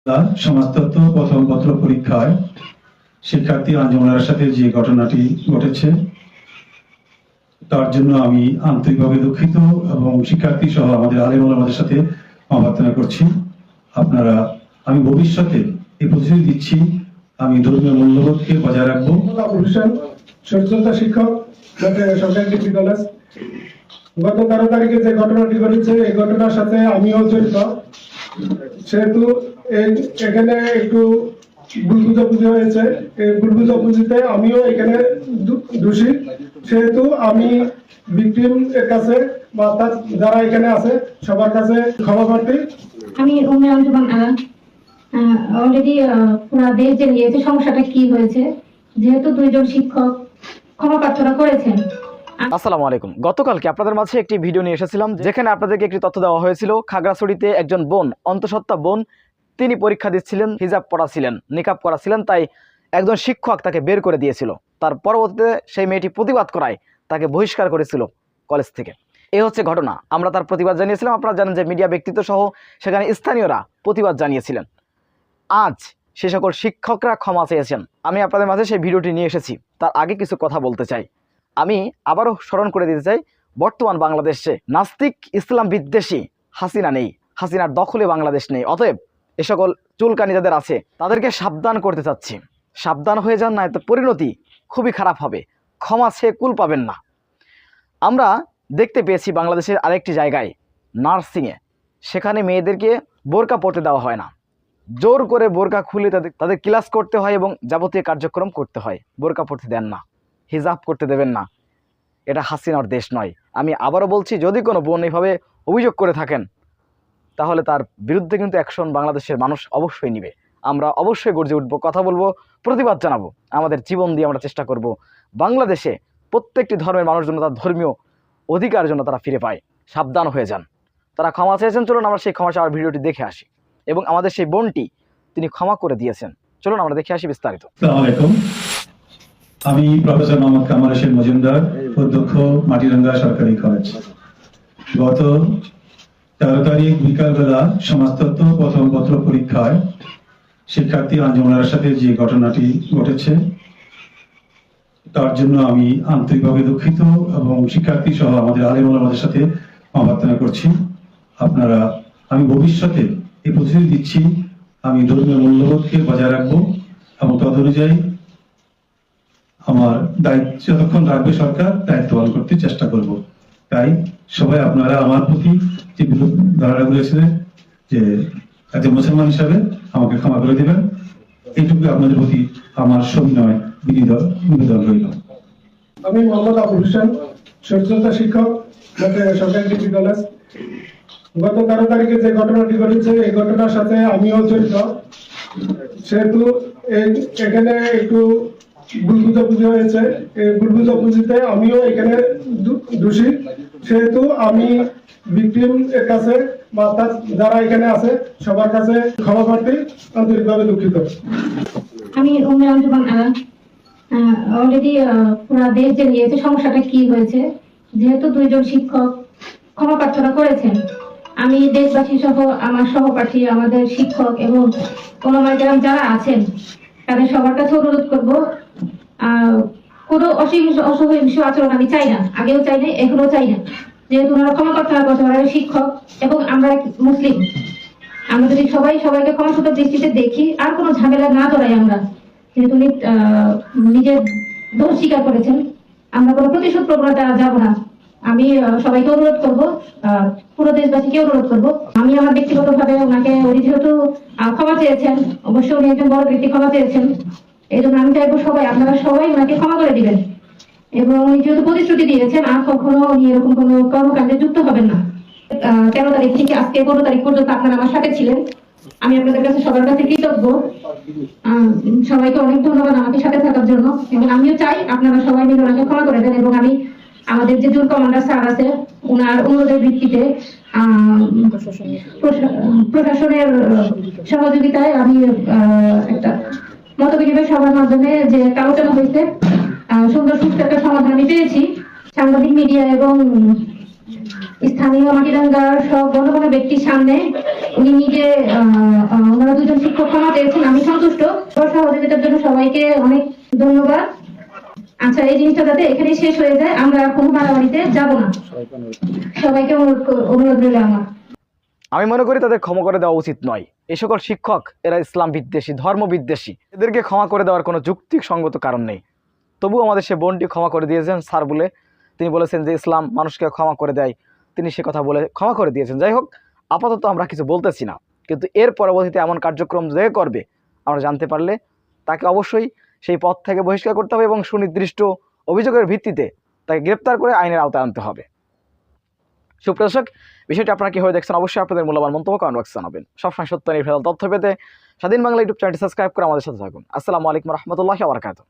সমাজতত্ত্ব প্রথম পত্র পরীক্ষায় শিক্ষার্থী আঞ্জুমানের সাথে যে ঘটনাটি ঘটেছে তার জন্য আমি আন্তরিকভাবে দুঃখিত এবং শিক্ষার্থী সহ আমাদের আলেম ওলামাদের সাথে প্রার্থনা করছি। আপনারা আমি ভবিষ্যতে এই প্রতিশ্রুতি দিচ্ছি আমি ধর্মীয় মূল্যবোধকে বজায় রাখবো। সচেতনতা শিক্ষক সরকারি ডিগ্রি কলেজ। গত 13 তারিখে যে ঘটনাটি ঘটেছে এই ঘটনার সাথে আমিও জড়িত, সেহেতু এখানে একটু ভুল বুঝাবুঝি হয়েছে। এই ভুল বুঝাবুঝিতে আমিও এখানে দোষী, সেহেতু আমি ভিকটিম এর কাছে বা যারা এখানে আছে সবার কাছে ক্ষমা প্রার্থী। আমি অলরেডি পুরা দেশ জেনেছে সমস্যাটা কি হয়েছে, যেহেতু দুইজন শিক্ষক ক্ষমা প্রার্থনা করেছেন। আসসালামু আলাইকুম। গতকালকে আপনাদের মাঝে একটি ভিডিও নিয়ে এসেছিলাম যেখানে আপনাদেরকে একটি তথ্য দেওয়া হয়েছিল। খাগড়াছড়িতে একজন বোন, অন্তঃসত্ত্বা বোন, তিনি পরীক্ষা দিচ্ছিলেন, হিজাব পরা ছিলেন, নিকাব করা ছিলেন, তাই একজন শিক্ষক তাকে বের করে দিয়েছিল। তার পরবর্তীতে সেই মেয়েটি প্রতিবাদ করায় তাকে বহিষ্কার করেছিল কলেজ থেকে। এই হচ্ছে ঘটনা। আমরা তার প্রতিবাদ জানিয়েছিলাম। আপনারা জানেন যে মিডিয়া ব্যক্তিত্ব সহ সেখানে স্থানীয়রা প্রতিবাদ জানিয়েছিলেন। আজ সে সকল শিক্ষকরা ক্ষমা চেয়েছেন। আমি আপনাদের মাঝে সেই ভিডিওটি নিয়ে এসেছি। তার আগে কিছু কথা বলতে চাই। আমি আবারও স্মরণ করে দিতে চাই, বর্তমান বাংলাদেশে নাস্তিক ইসলাম বিদ্বেষী হাসিনা নেই, হাসিনার দখলে বাংলাদেশ নেই। অতএব এ সকল চুলকানি যাদের আছে তাদেরকে সাবধান করতে চাচ্ছি। সাবধান হয়ে যান, না এতে পরিণতি খুবই খারাপ হবে। ক্ষমা চেয়ে কুল পাবেন না। আমরা দেখতে পেয়েছি বাংলাদেশের আরেকটি জায়গায় নার্সিংয়ে, সেখানে মেয়েদেরকে বোরকা পরতে দেওয়া হয় না, জোর করে বোরকা খুলে তাদের ক্লাস করতে হয় এবং যাবতীয় কার্যক্রম করতে হয়। বোরকা পরতে দেন না, হিজাব করতে দেবেন না। এটা হাসিনার দেশ নয়। আমি আবারও বলছি, যদি কোনো বোন এইভাবে অভিযোগ করে থাকেন তাহলে তার বিরুদ্ধে কিন্তু অ্যাকশন বাংলাদেশের মানুষ অবশ্যই নেবে। আমরা অবশ্যই গর্জে উঠবো, কথা বলবো, প্রতিবাদ জানাবো। আমাদের জীবন দিয়ে আমরা চেষ্টা করব বাংলাদেশে প্রত্যেকটি ধর্মের মানুষ যেন তার ধর্মীয় অধিকার জন্য তারা ফিরে পায়। সাবধান হয়ে যান। তারা ক্ষমা চেয়েছেন, চলুন আমরা সেই ক্ষমা চাওয়ার ভিডিওটি দেখে আসি। এবং আমাদের সেই বোনটি তিনি ক্ষমা করে দিয়েছেন, চলুন আমরা দেখে আসি বিস্তারিত। আসসালামু আলাইকুম। আমি প্রফেসর মোহাম্মদ কামাল হোসেন মজুমদার, অধ্যক্ষ মাটিরাঙ্গা সরকারি কলেজ। গত 13 তারিখ বিকালবেলা সমাজতত্ত্ব প্রথম পত্র পরীক্ষায় শিক্ষার্থী আঞ্জুমানের সাথে যে ঘটনাটি ঘটেছে তার জন্য আমি আন্তরিকভাবে দুঃখিত এবং শিক্ষার্থী সহ আমাদের আলেম ওলামাদের সাথে প্রার্থনা করছি। আপনারা আমি ভবিষ্যতে এই প্রতিশ্রুতি দিচ্ছি আমি ধর্মীয় মূল্যবোধকে বজায় রাখবো এবং তদনুযায়ী আমার দায়িত্ব যতক্ষণ রাখবে সরকার দায়িত্ব পালন করতে চেষ্টা করব। তাই সবাই আপনারা আমার প্রতি যে ধারণাগুলো এসেছিলেন যে একজন মুসলমান হিসাবে আমাকে ক্ষমা করে দেবেন, এইটুকু আপনাদের প্রতি আমার সবিনয় নিবেদন রইল। আমি মোহাম্মদ আবুল হোসেন, সচেতনতা শিক্ষক, সরকারি ডিগ্রি কলেজ। গত 13 তারিখে যে ঘটনাটি ঘটেছে এই ঘটনার সাথে আমিও জড়িত, সেহেতু এখানে একটু ভুল বুঝাবুঝি হয়েছে। এই ভুল বুঝাবুঝিতে আমিও এখানে দোষী, সেহেতু আমি ভিকটিম এর কাছে বা যারা এখানে আছে সবার কাছে ক্ষমা প্রার্থী, আন্তরিকভাবে দুঃখিত। আমি অলরেডি পুরা দেশ জেনেছে সমস্যাটা কি হয়েছে, যেহেতু দুইজন শিক্ষক ক্ষমা প্রার্থনা করেছেন। আমি দেশবাসী সহ আমার সহপাঠী, আমাদের শিক্ষক এবং ওলামায়ে যারা আছেন তাদের সবার কাছে অনুরোধ করব, কোনো অসহিংস আচরণ আমি চাই না, আগেও চাই না, এখনো চাই না। যেহেতু ওনারা ক্ষমা প্রার্থনা করছে, ওরা শিক্ষক এবং আমরা মুসলিম, আমরা যদি সবাইকে ক্ষমাসুন্দর দৃষ্টিতে দেখি আর কোনো ঝামেলা না জড়াই, আমরা যেহেতু উনি নিজের দোষ স্বীকার করেছেন, আমরা কোনো প্রতিশোধ প্রবণতা যাব না। আমি সবাইকে অনুরোধ করব, পুরো দেশবাসীকে অনুরোধ করব। আমি আমার ব্যক্তিগতভাবে ওনাকে, উনি যেহেতু ক্ষমা চেয়েছেন, অবশ্যই উনি একজন বড় ব্যক্তি, ক্ষমা চেয়েছেন, এই জন্য আমি চাইবো আপনারা সবাই ওনাকে ক্ষমা করে দিবেন। এবং উনি যেহেতু প্রতিশ্রুতি দিয়েছেন আর কখনো উনি এরকম কোনো কর্মকাণ্ডে যুক্ত হবেন না। 13 তারিখ থেকে আজকে 15 তারিখ পর্যন্ত আপনারা আমার সাথে ছিলেন। আমি আপনাদের কাছে সবার কাছে কৃতজ্ঞ। সবাইকে অনেক ধন্যবাদ আমাকে সাথে থাকার জন্য। এবং আমিও চাই আপনারা সবাই মিলে ওনাকে ক্ষমা করে দেন। এবং আমি আমাদের যে জুন কমান্ডার স্যার আছে ওনার অনুরোধের ভিত্তিতে প্রশাসনের সহযোগিতায় আমি একটা মত বিনিময় সভার মাধ্যমে যে আলোচনা হয়েছে, সুন্দর সুস্থ একটা সমাধান আমি পেয়েছি। সাংবাদিক মিডিয়া এবং স্থানীয় মাটিরাঙ্গার সব গণমান্য ব্যক্তির সামনে উনি নিজে ওনারা দুজন শিক্ষক ক্ষমা চেয়েছেন, আমি সন্তুষ্ট। সহযোগিতার জন্য সবাইকে অনেক ধন্যবাদ। আচ্ছা, এই জিনিসটা যাতে এখানে শেষ হয়ে যায়, আমরা আর কোনো মারামারিতে যাব না। সবাইকে অনুরোধ রইল আমার। আমি মনে করি তাদের ক্ষমা করে দেওয়া উচিত নয়। এই সকল শিক্ষক এরা ইসলাম বিদ্বেষী, ধর্ম বিদ্বেষী, এদেরকে ক্ষমা করে দেওয়ার কোনো যুক্তিসঙ্গত কারণ নেই। তবু আমাদের সে বোনটি ক্ষমা করে দিয়েছেন স্যার বলে। তিনি বলেছেন যে ইসলাম মানুষকে ক্ষমা করে দেয়, তিনি সে কথা বলে ক্ষমা করে দিয়েছেন। যাই হোক, আপাতত আমরা কিছু বলতেছি না, কিন্তু এর পরবর্তীতে এমন কার্যক্রম যে করবে আমরা জানতে পারলে তাকে অবশ্যই সেই পদ থেকে বহিষ্কার করতে হবে এবং সুনির্দিষ্ট অভিযোগের ভিত্তিতে তাকে গ্রেপ্তার করে আইনের আওতায় আনতে হবে। সুপ্রদর্শক, বিষয়টি আপনারা কীভাবে দেখছেন অবশ্যই আপনাদের মূল্যবান মন্তব্য কমেন্ট বক্সে জানাবেন। সবসময় সত্য নির্ভেজাল তথ্য পেতে স্বাধীন বাংলা ইউটিউব চ্যানেলটি সাবস্ক্রাইব করে আমাদের সাথে থাকুন। আসসালামু আলাইকুম রহমতুল্লাহি ওয়া বারাকাতুহু।